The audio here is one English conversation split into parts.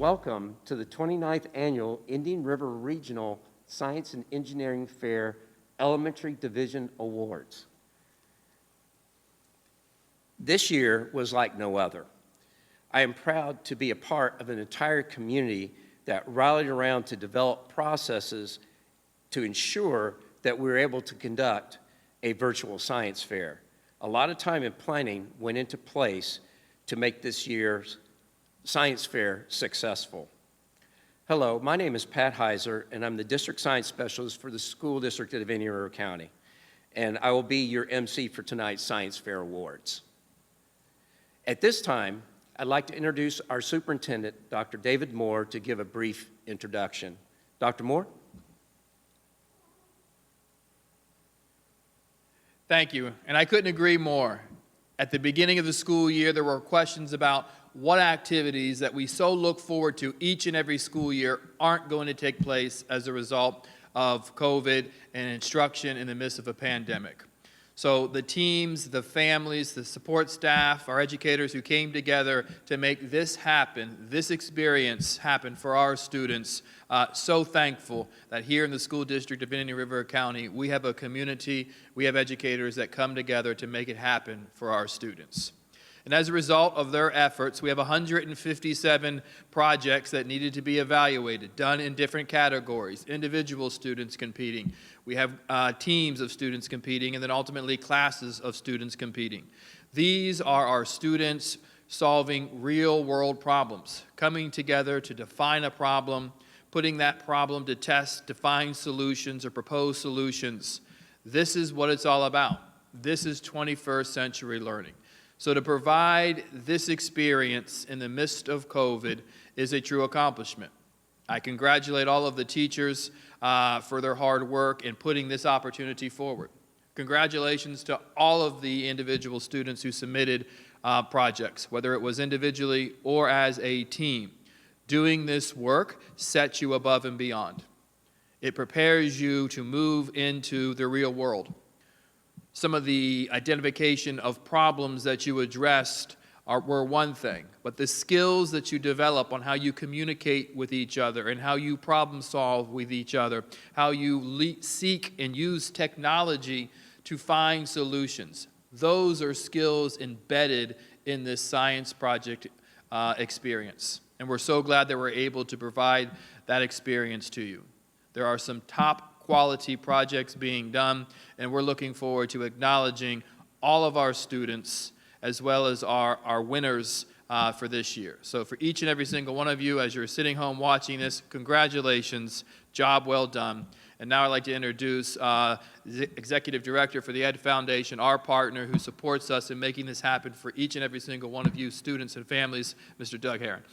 welcome to the 29th Annual Indian River Regional Science and Engineering Fair Elementary Division Awards. This year was like no other. I am proud to be a part of an entire community that rallied around to develop processes to ensure that we were able to conduct a virtual science fair. A lot of time and planning went into place to make this year's science fair successful. Hello, my name is Pat Heiser, and I'm the District Science Specialist for the School District of Indian River County. And I will be your MC for tonight's Science Fair Awards. At this time, I'd like to introduce our superintendent, Dr. David Moore, to give a brief introduction. Dr. Moore? Thank you, and I couldn't agree more. At the beginning of the school year, there were questions about what activities that we so look forward to each and every school year aren't going to take place as a result of COVID and instruction in the midst of a pandemic. So the teams, the families, the support staff, our educators who came together to make this happen, this experience happen for our students, so thankful that here in the school district of Indian River County, we have a community, we have educators that come together to make it happen for our students. And as a result of their efforts, we have 157 projects that needed to be evaluated, done in different categories, individual students competing. We have teams of students competing, and then ultimately classes of students competing. These are our students solving real-world problems, coming together to define a problem, putting that problem to test, to find solutions or propose solutions. This is what it's all about. This is 21st century learning. So to provide this experience in the midst of COVID is a true accomplishment. I congratulate all of the teachers for their hard work in putting this opportunity forward. Congratulations to all of the individual students who submitted projects, whether it was individually or as a team. Doing this work sets you above and beyond. It prepares you to move into the real world. Some of the identification of problems that you addressed were one thing, but the skills that you develop on how you communicate with each other and how you problem solve with each other, how you seek and use technology to find solutions, those are skills embedded in this science project experience. And we're so glad that we're able to provide that experience to you. There are some top quality projects being done, and we're looking forward to acknowledging all of our students as well as our winners for this year. So for each and every single one of you, as you're sitting home watching this, congratulations, job well done. And now I'd like to introduce the Executive Director for the Ed Foundation, our partner who supports us in making this happen for each and every single one of you students and families, Mr. Doug Herron.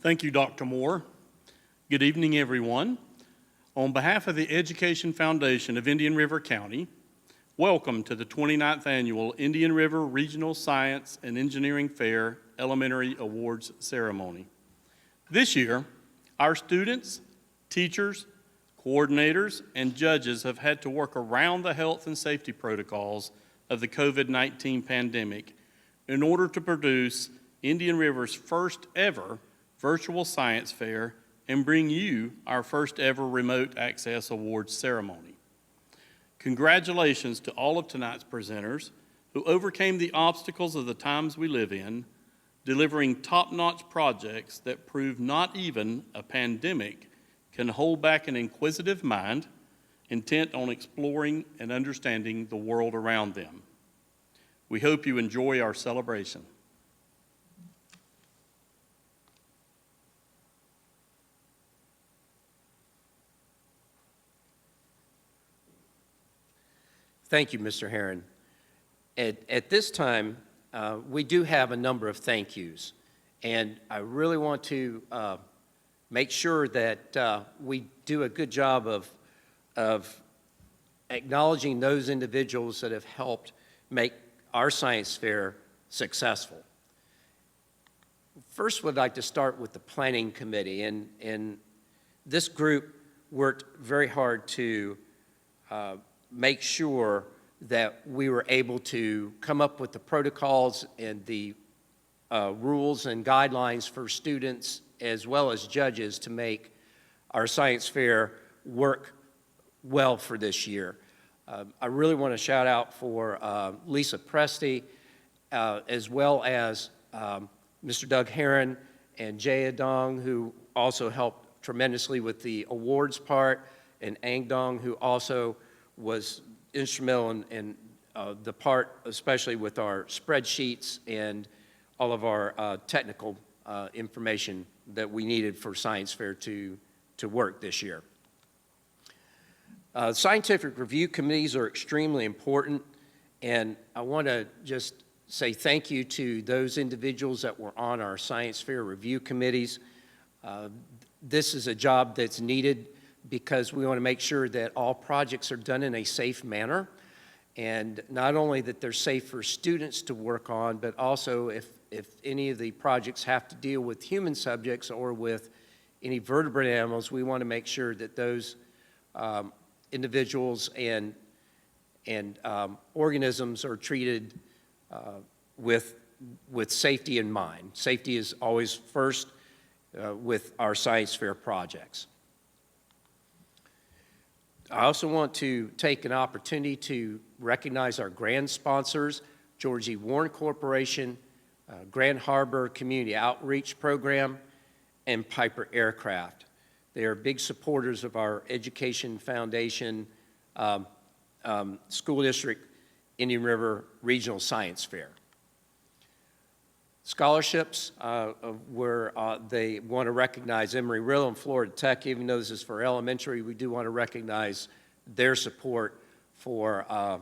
Thank you, Dr. Moore. Good evening, everyone. On behalf of the Education Foundation of Indian River County, welcome to the 29th Annual Indian River Regional Science and Engineering Fair Elementary Awards Ceremony. This year, our students, teachers, coordinators, and judges have had to work around the health and safety protocols of the COVID-19 pandemic in order to produce Indian River's first ever virtual science fair and bring you our first ever remote access awards ceremony. Congratulations to all of tonight's presenters who overcame the obstacles of the times we live in, delivering top-notch projects that prove not even a pandemic can hold back an inquisitive mind intent on exploring and understanding the world around them. We hope you enjoy our celebration. Thank you, Mr. Herron. At this time, we do have a number of thank yous, and I really want to make sure that we do a good job of acknowledging those individuals that have helped make our science fair successful. First, we'd like to start with the planning committee, and this group worked very hard to make sure that we were able to come up with the protocols and the rules and guidelines for students as well as judges to make our science fair work well for this year. I really want to shout out for Lisa Presti, as well as Mr. Doug Heron and Jay Adong, who also helped tremendously with the awards part, and Ang Dong, who also was instrumental in the part, especially with our spreadsheets and all of our technical information that we needed for Science Fair to work this year. Scientific review committees are extremely important, and I want to just say thank you to those individuals that were on our Science Fair review committees. This is a job that's needed because we want to make sure that all projects are done in a safe manner, and not only that they're safe for students to work on, but also if any of the projects have to deal with human subjects or with any vertebrate animals, we want to make sure that those individuals and organisms are treated with safety in mind. Safety is always first with our science fair projects. I also want to take an opportunity to recognize our grand sponsors, George E. Warren Corporation, Grand Harbor Community Outreach Program, and Piper Aircraft. They are big supporters of our Education Foundation School District Indian River Regional Science Fair. Scholarships, where they want to recognize Embry-Riddle and Florida Tech. Even though this is for elementary, we do want to recognize their support for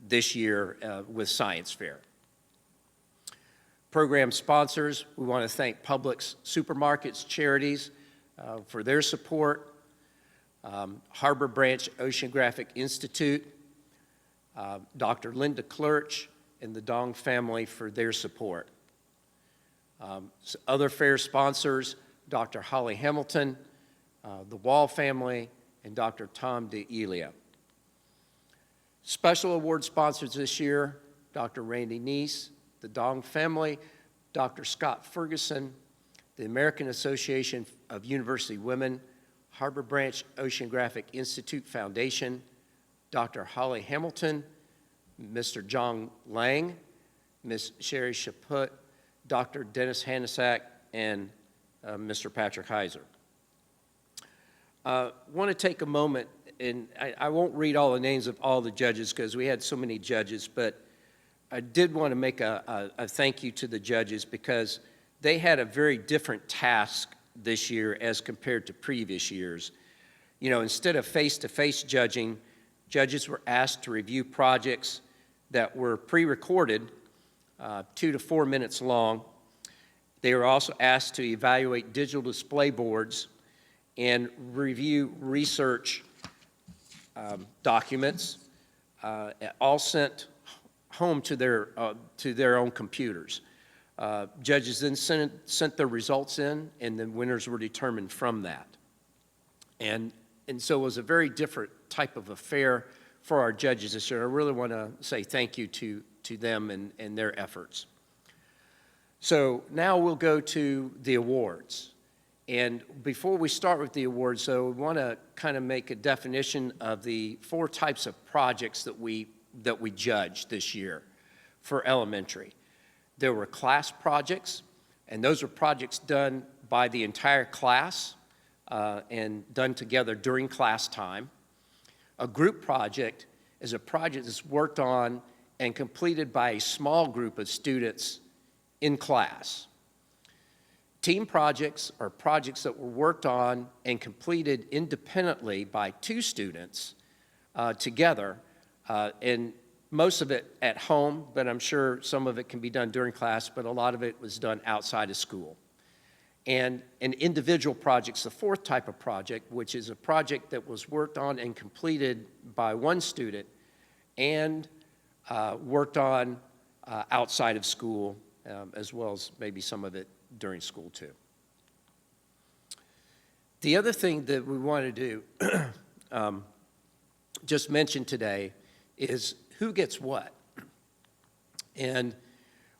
this year with Science Fair. Program sponsors, we want to thank Publix Supermarkets Charities for their support, Harbor Branch Oceanographic Institute, Dr. Linda Klurch and the Dong family for their support. Other fair sponsors, Dr. Holly Hamilton, the Wall family, and Dr. Tom DeElia. Special award sponsors this year, Dr. Randy Neese, the Dong family, Dr. Scott Ferguson, the American Association of University Women, Harbor Branch Oceanographic Institute Foundation, Dr. Holly Hamilton, Mr. John Lang, Ms. Sherry Chaput, Dr. Dennis Hanasak, and Mr. Patrick Heiser. I want to take a moment, and I won't read all the names of all the judges because we had so many judges, but I did want to make a thank you to the judges because they had a very different task this year as compared to previous years. You know, instead of face-to-face judging, judges were asked to review projects that were pre-recorded, 2 to 4 minutes long. They were also asked to evaluate digital display boards and review research documents, all sent home to their own computers. Judges then sent their results in, and the winners were determined from that. And so it was a very different type of affair for our judges this year. I really want to say thank you to them and their efforts. So now we'll go to the awards. And before we start with the awards, though, we want to kind of make a definition of the 4 types of projects that we judged this year for elementary. There were class projects, and those are projects done by the entire class and done together during class time. A group project is a project that's worked on and completed by a small group of students in class. Team projects are projects that were worked on and completed independently by 2 students together, and most of it at home, but I'm sure some of it can be done during class, but a lot of it was done outside of school. And individual projects, the 4th type of project, which is a project that was worked on and completed by 1 student and worked on outside of school, as well as maybe some of it during school too. The other thing that we want to do, just mention today, is who gets what. And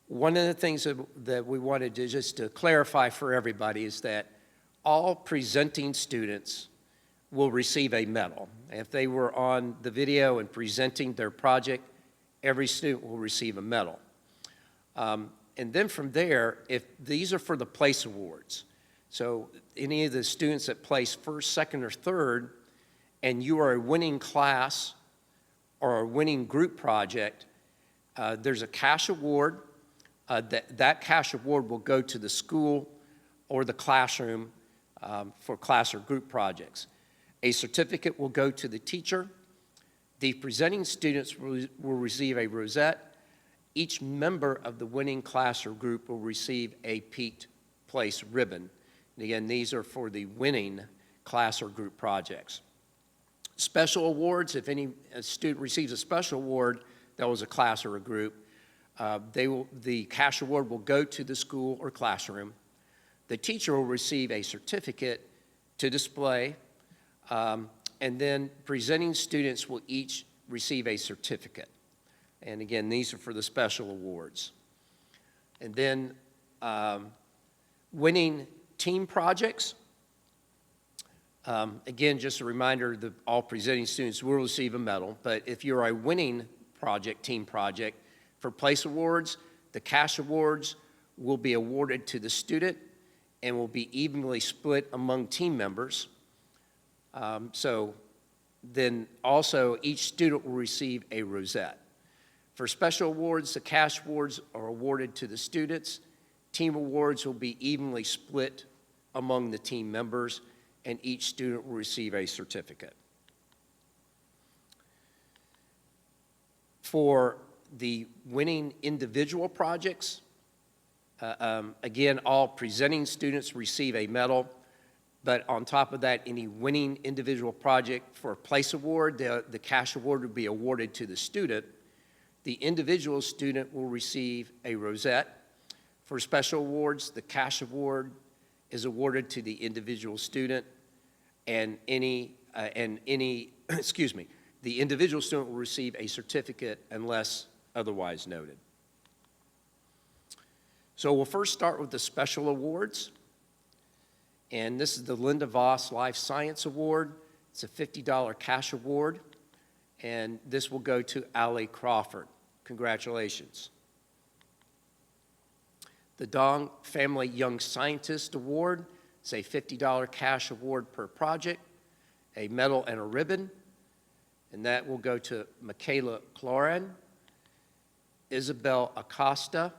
one of the things that we wanted to just to clarify for everybody is that all presenting students will receive a medal. If they were on the video and presenting their project, every student will receive a medal. And then from there, if these are for the place awards, so any of the students that place first, second, or third, and you are a winning class or a winning group project, there's a cash award. That cash award will go to the school or the classroom for class or group projects. A certificate will go to the teacher. The presenting students will receive a rosette. Each member of the winning class or group will receive a peaked place ribbon. And again, these are for the winning class or group projects. Special awards, if a student receives a special award that was a class or a group, the cash award will go to the school or classroom. The teacher will receive a certificate to display, and then presenting students will each receive a certificate. And again, these are for the special awards. And then winning team projects. Again, just a reminder that all presenting students will receive a medal, but if you're a winning project, team project, for place awards, the cash awards will be awarded to the student and will be evenly split among team members. So then also each student will receive a rosette. For special awards, the cash awards are awarded to the students. Team awards will be evenly split among the team members, and each student will receive a certificate. For the winning individual projects, again, all presenting students receive a medal, but on top of that, any winning individual project for a place award, the cash award will be awarded to the student. The individual student will receive a rosette. For special awards, the cash award is awarded to the individual student, and the individual student will receive a certificate unless otherwise noted. So we'll first start with the special awards. And this is the Linda Voss Life Science Award. It's a $50 cash award. And this will go to Allie Crawford. Congratulations. The Dong Family Young Scientist Award. It's a $50 cash award per project, a medal and a ribbon. And that will go to Michaela Cloran, Isabel Acosta,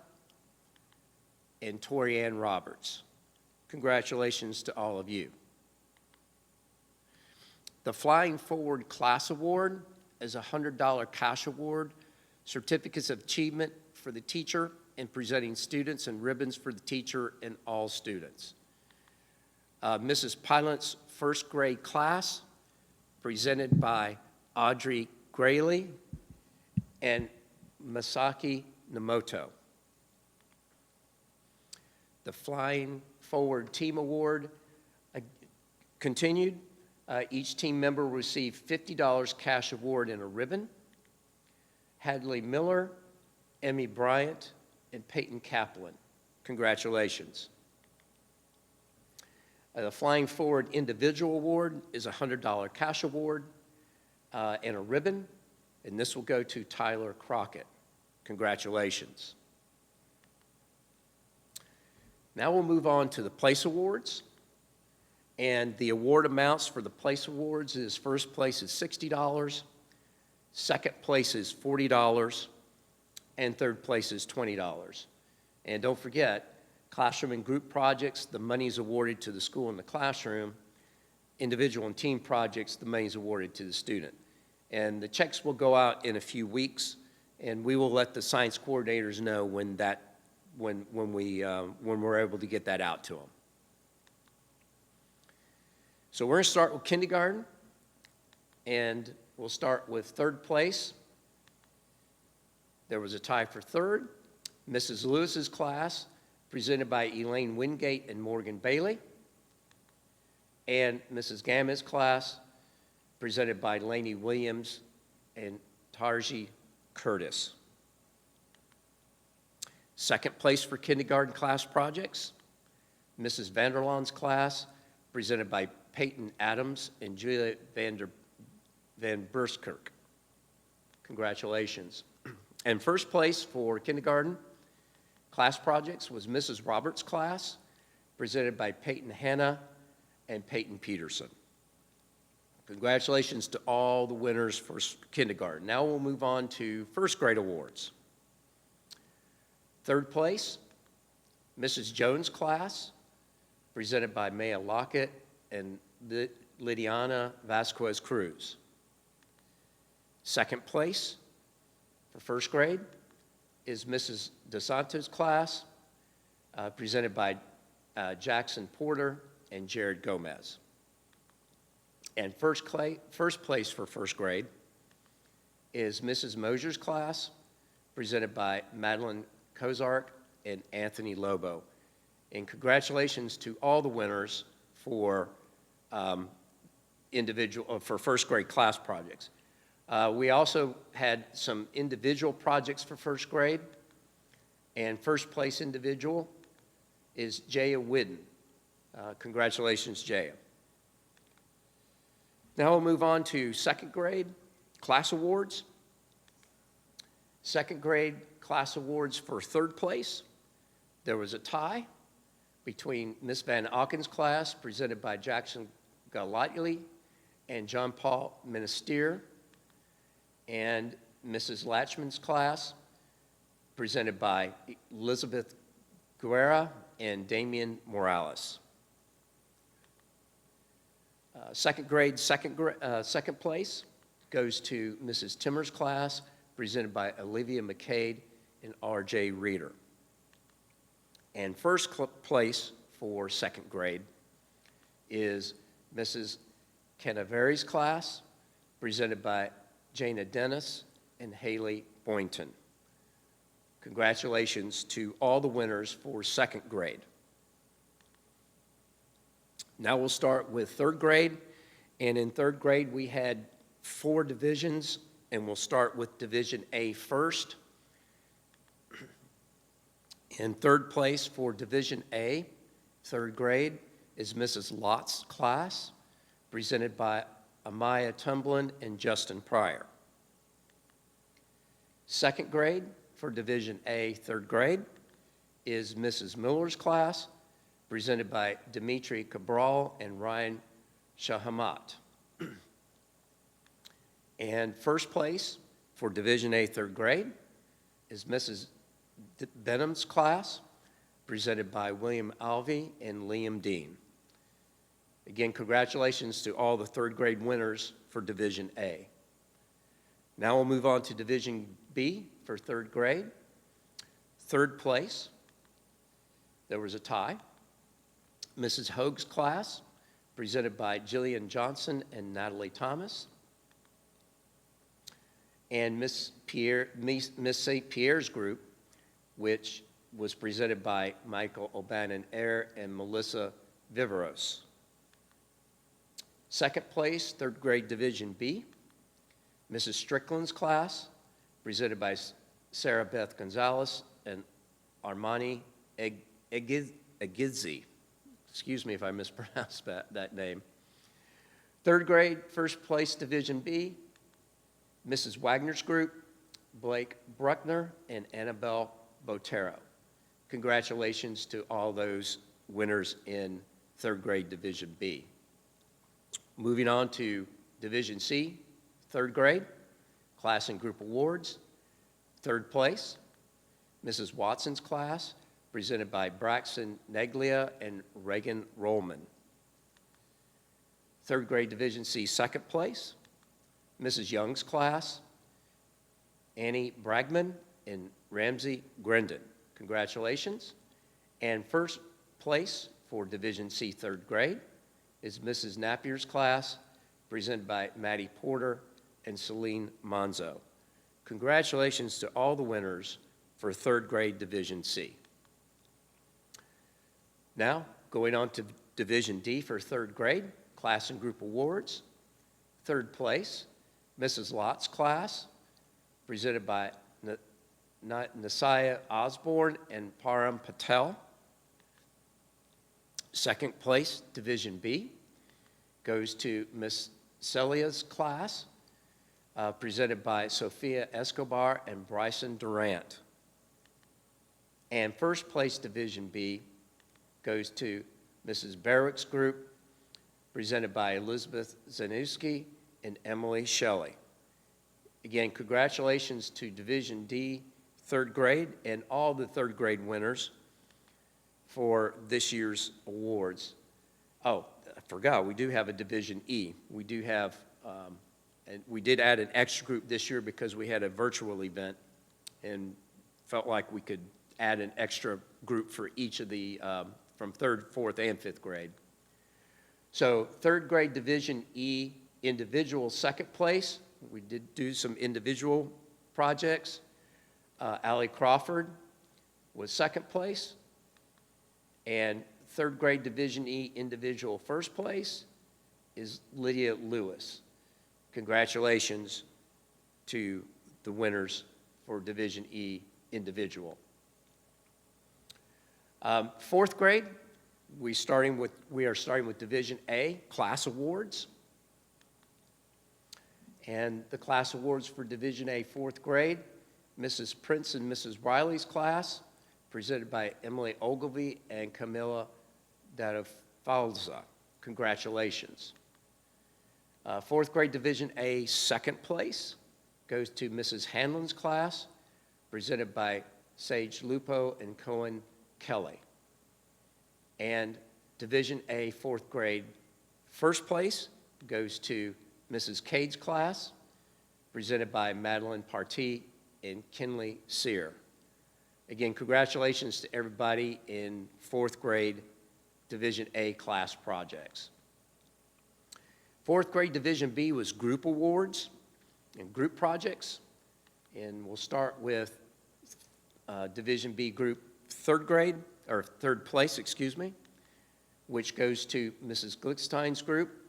and Torianne Roberts. Congratulations to all of you. The Flying Forward Class Award is a $100 cash award, certificates of achievement for the teacher and presenting students, and ribbons for the teacher and all students. Mrs. Pilot's first grade class, presented by Audrey Grayley and Masaki Namoto. The Flying Forward Team Award continued. Each team member will receive $50 cash award and a ribbon. Hadley Miller, Emmy Bryant, and Peyton Kaplan. Congratulations. The Flying Forward Individual Award is a $100 cash award and a ribbon, and this will go to Tyler Crockett. Congratulations. Now we'll move on to the place awards. And the award amounts for the place awards is first place is $60, second place is $40, and third place is $20. And don't forget, classroom and group projects, the money is awarded to the school and the classroom. Individual and team projects, the money is awarded to the student. And the checks will go out in a few weeks, and we will let the science coordinators know when we're able to get that out to them. So we're going to start with kindergarten, and we'll start with third place. There was a tie for third. Mrs. Lewis's class, presented by Elaine Wingate and Morgan Bailey. And Mrs. Gamma's class, presented by Lainey Williams and Tarji Curtis. Second place for kindergarten class projects, Mrs. Vanderlaan's class, presented by Peyton Adams and Julia Van Burskirk. Congratulations. And first place for kindergarten class projects was Mrs. Roberts' class, presented by Peyton Hanna and Peyton Peterson. Congratulations to all the winners for kindergarten. Now we'll move on to first grade awards. Third place, Mrs. Jones' class, presented by Maya Lockett and Lidiana Vasquez Cruz. Second place for first grade is Mrs. DeSanto's class, presented by Jackson Porter and Jared Gomez. And first place for first grade is Mrs. Mosier's class, presented by Madeline Kozark and Anthony Lobo. And congratulations to all the winners for for first grade class projects. We also had some individual projects for first grade, and first place individual is Jaya Whidden. Congratulations, Jaya. Now we'll move on to second grade class awards. Second grade class awards for third place. There was a tie between Miss Van Auken's class, presented by Jackson Galatly and John Paul Minister, and Mrs. Latchman's class, presented by Elizabeth Guerra and Damian Morales. Second grade, second place goes to Mrs. Timmer's class, presented by Olivia McCade and R.J. Reeder. And first place for second grade is Mrs. Canaveri's class, presented by Jana Dennis and Haley Boynton. Congratulations to all the winners for second grade. Now we'll start with third grade, and in third grade we had 4 divisions, and we'll start with Division A first. In third place for Division A, third grade, is Mrs. Lott's class, presented by Amaya Tumblin and Justin Pryor. Second grade for Division A, third grade, is Mrs. Miller's class, presented by Dimitri Cabral and Ryan Shahamat. And first place for Division A, third grade, is Mrs. Benham's class, presented by William Alvey and Liam Dean. Again, congratulations to all the third grade winners for Division A. Now we'll move on to Division B for third grade. Third place, there was a tie. Mrs. Hoag's class, presented by Jillian Johnson and Natalie Thomas. And Miss St. Pierre's group, which was presented by Michael O'Bannon-Eyre and Melissa Viveros. Second place, third grade Division B, Mrs. Strickland's class, presented by Sarah Beth Gonzalez and Armani Egidzi. Excuse me if I mispronounced that name. Third grade, first place Division B, Mrs. Wagner's group, Blake Bruckner and Annabelle Botero. Congratulations to all those winners in third grade Division B. Moving on to Division C, third grade, class and group awards. Third place, Mrs. Watson's class, presented by Braxton Neglia and Reagan Rollman. Third grade Division C, second place, Mrs. Young's class, Annie Bragman and Ramsey Grendon. Congratulations. And first place for Division C, third grade, is Mrs. Napier's class, presented by Maddie Porter and Celine Monzo. Congratulations to all the winners for third grade Division C. Now, going on to Division D for third grade, class and group awards. Third place, Mrs. Lott's class, presented by Nasiah Osborne and Param Patel. Second place, Division B, goes to Miss Celia's class, presented by Sophia Escobar and Bryson Durant. And first place, Division B, goes to Mrs. Barrick's group, presented by Elizabeth Zanuski and Emily Shelley. Again, congratulations to Division D, third grade, and all the third grade winners for this year's awards. Oh, I forgot, we do have a Division E. We do have, and we did add an extra group this year because we had a virtual event and felt like we could add an extra group for each of the, from third, fourth, and fifth grade. So third grade Division E, individual second place. We did do some individual projects. Allie Crawford was second place. And third grade Division E, individual first place is Lydia Lewis. Congratulations to the winners for Division E, individual. Fourth grade, we are starting with Division A, class awards. And the class awards for Division A, fourth grade, Mrs. Prince and Mrs. Riley's class, presented by Emily Ogilvy and Camilla Dadafalza. Congratulations. Fourth grade Division A, second place, goes to Mrs. Hanlon's class, presented by Sage Lupo and Cohen Kelly. And Division A, fourth grade, first place goes to Mrs. Cade's class, presented by Madeline Partee and Kinley Sear. Again, congratulations to everybody in fourth grade Division A class projects. Fourth grade Division B was group awards and group projects. And we'll start with Division B group third grade, or third place, excuse me, which goes to Mrs. Glickstein's group,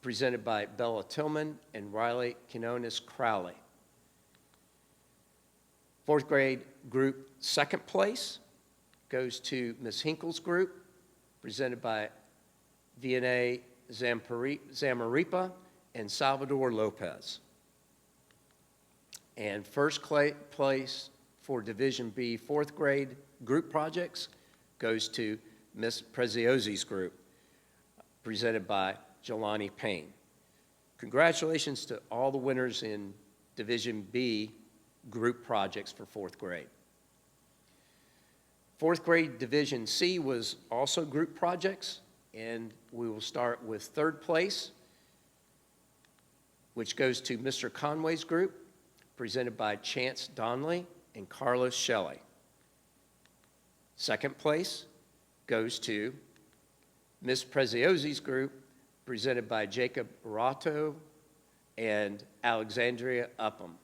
presented by Bella Tillman and Riley Quinones Crowley. Fourth grade group second place goes to Ms. Hinkle's group, presented by Vianney Zamaripa and Salvador Lopez. And first place for Division B fourth grade group projects goes to Ms. Preziosi's group, presented by Jelani Payne. Congratulations to all the winners in Division B group projects for fourth grade. Fourth grade Division C was also group projects, and we will start with third place, which goes to Mr. Conway's group, presented by Chance Donnelly and Carlos Shelley. Second place goes to Ms. Preziosi's group, presented by Jacob Rato and Alexandria Upham.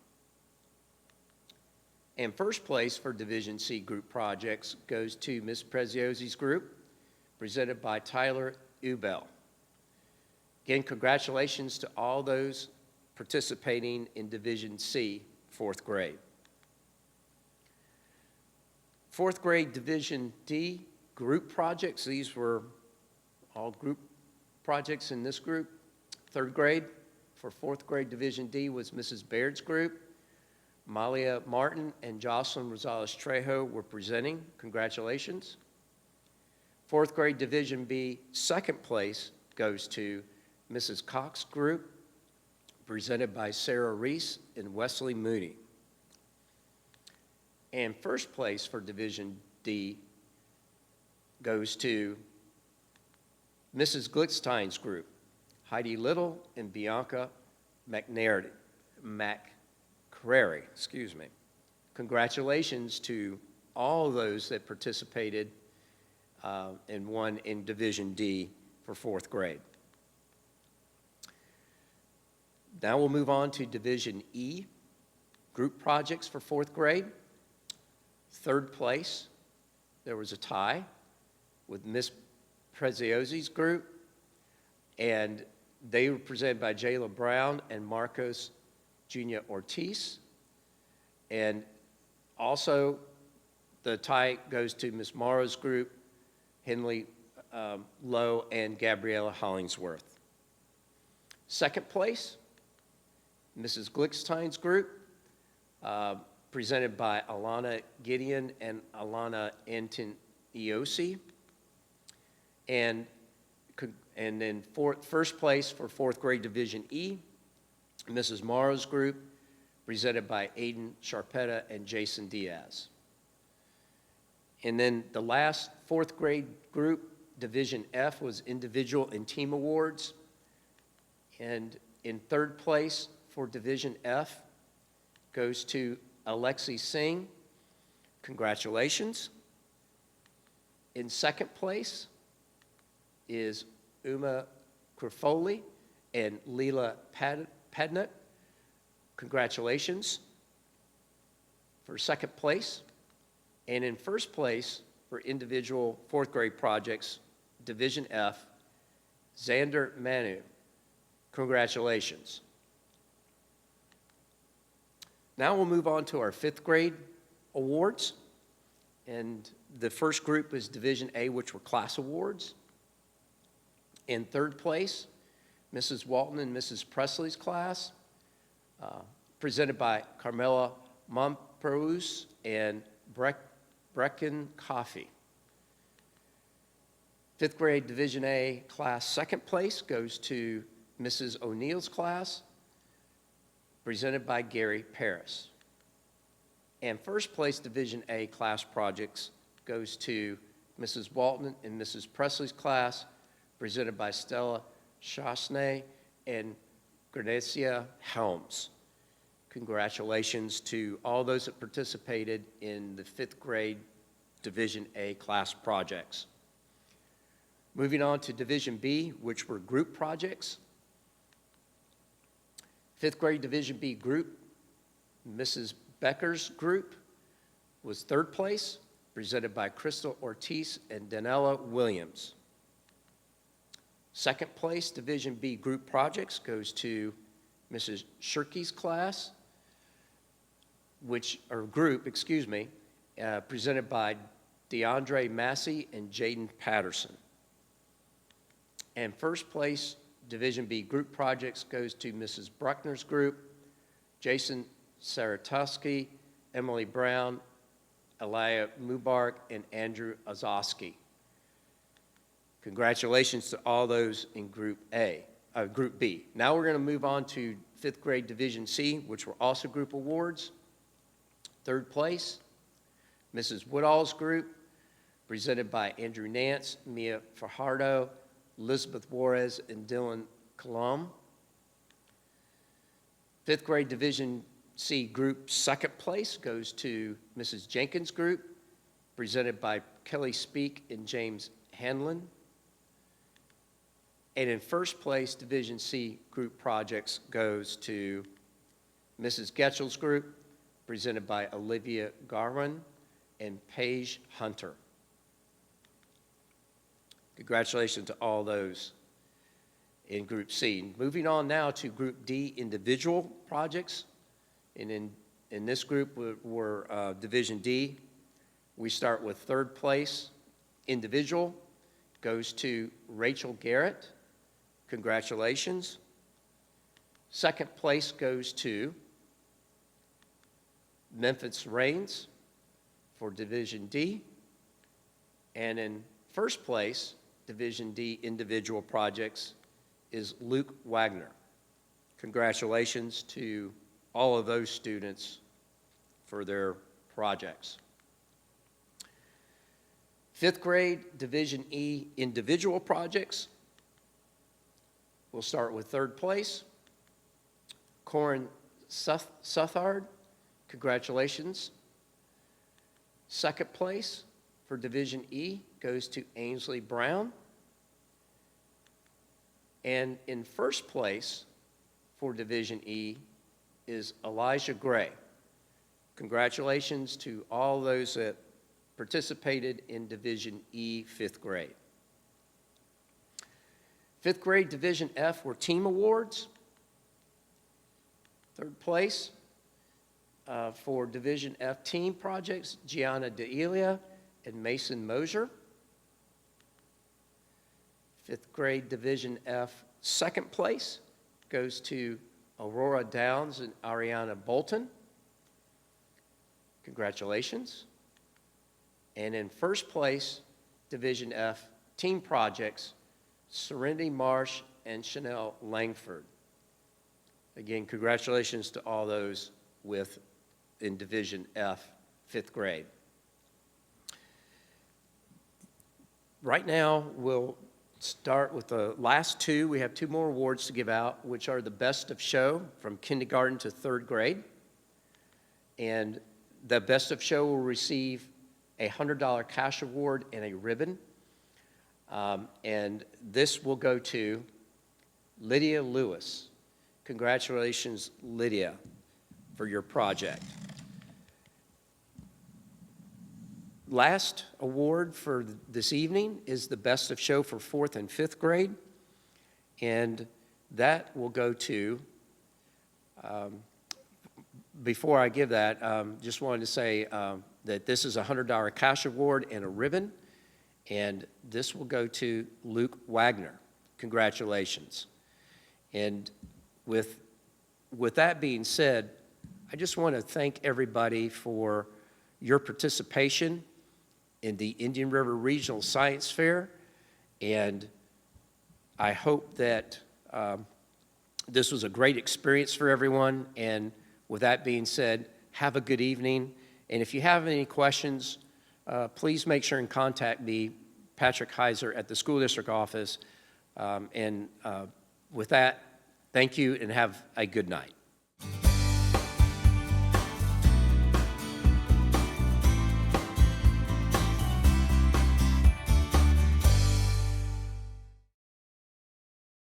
And first place for Division C group projects goes to Ms. Preziosi's group, presented by Tyler Ubel. Again, congratulations to all those participating in Division C, fourth grade. Fourth grade Division D group projects, these were all group projects in this group. Third grade for fourth grade Division D was Mrs. Baird's group. Malia Martin and Jocelyn Rosales Trejo were presenting. Congratulations. Fourth grade Division B second place goes to Mrs. Cox's group, presented by Sarah Reese and Wesley Moody. And first place for Division D goes to Mrs. Glickstein's group, Heidi Little and Bianca McCrary. Congratulations to all those that participated and won in Division D for fourth grade. Now we'll move on to Division E, group projects for fourth grade. Third place, there was a tie with Miss Preziosi's group, and they were presented by Jayla Brown and Marcos Jr. Ortiz. And also, the tie goes to Ms. Morrow's group, Henley Lowe and Gabriella Hollingsworth. Second place, Mrs. Glickstein's group, presented by Alana Gideon and Alana Antoniosi. And then first place for fourth grade Division E, Mrs. Morrow's group, presented by Aiden Sharpetta and Jason Diaz. And then the last fourth grade group, Division F, was individual and team awards. And in third place for Division F goes to Alexi Singh. Congratulations. In second place is Uma Krafoli and Leela Padnett. Congratulations for second place. And in first place for individual fourth grade projects, Division F, Xander Manu. Congratulations. Now we'll move on to our fifth grade awards. And the first group is Division A, which were class awards. In third place, Mrs. Walton and Mrs. Presley's class, presented by Carmela Momperus and Brecken Coffee. Fifth grade Division A class second place goes to Mrs. O'Neill's class, presented by Gary Paris. And first place Division A class projects goes to Mrs. Walton and Mrs. Presley's class, presented by Stella Chasney and Gracia Helms. Congratulations to all those that participated in the fifth grade Division A class projects. Moving on to Division B, which were group projects. Fifth grade Division B group, Mrs. Becker's group was third place, presented by Crystal Ortiz and Danella Williams. Second place Division B group projects goes to Mrs. Shirky's class, presented by DeAndre Massey and Jaden Patterson. And first place Division B group projects goes to Mrs. Bruckner's group, Jason Saratoski, Emily Brown, Elia Mubarak, and Andrew Ozoski. Congratulations to all those in Group B. Now we're going to move on to fifth grade Division C, which were also group awards. Third place, Mrs. Woodall's group, presented by Andrew Nance, Mia Fajardo, Elizabeth Juarez, and Dylan Colom. Fifth grade Division C group second place goes to Mrs. Jenkins' group, presented by Kelly Speak and James Hanlon. And in first place, Division C group projects goes to Mrs. Getchell's group, presented by Olivia Garwin and Paige Hunter. Congratulations to all those in Group C. Moving on now to Group D, individual projects. And in this group were Division D. We start with third place, individual, goes to Rachel Garrett. Congratulations. Second place goes to Memphis Rains for Division D. And in first place, Division D individual projects, is Luke Wagner. Congratulations to all of those students for their projects. Fifth grade Division E individual projects. We'll start with third place, Corin Suthard. Congratulations. Second place for Division E goes to Ainsley Brown. And in first place for Division E is Elijah Gray. Congratulations to all those that participated in Division E fifth grade. Fifth grade Division F were team awards. Third place, for Division F team projects, Gianna DeIlia and Mason Mosier. Fifth grade Division F second place goes to Aurora Downs and Ariana Bolton. Congratulations. And in first place, Division F team projects, Serenity Marsh and Chanel Langford. Again, congratulations to all those in Division F, fifth grade. Right now, we'll start with the last two. We have two more awards to give out, which are the Best of Show from kindergarten to third grade. And the Best of Show will receive a $100 cash award and a ribbon. And this will go to Lydia Lewis. Congratulations, Lydia, for your project. Last award for this evening is the Best of Show for fourth and fifth grade. And that will go to, before I give that, just wanted to say that this is a $100 cash award and a ribbon. And this will go to Luke Wagner. Congratulations. And with that being said, I just want to thank everybody for your participation in the Indian River Regional Science Fair. And I hope that this was a great experience for everyone. And with that being said, have a good evening. And if you have any questions, please make sure and contact me, Patrick Heiser, at the school district office. With that, thank you and have a good night.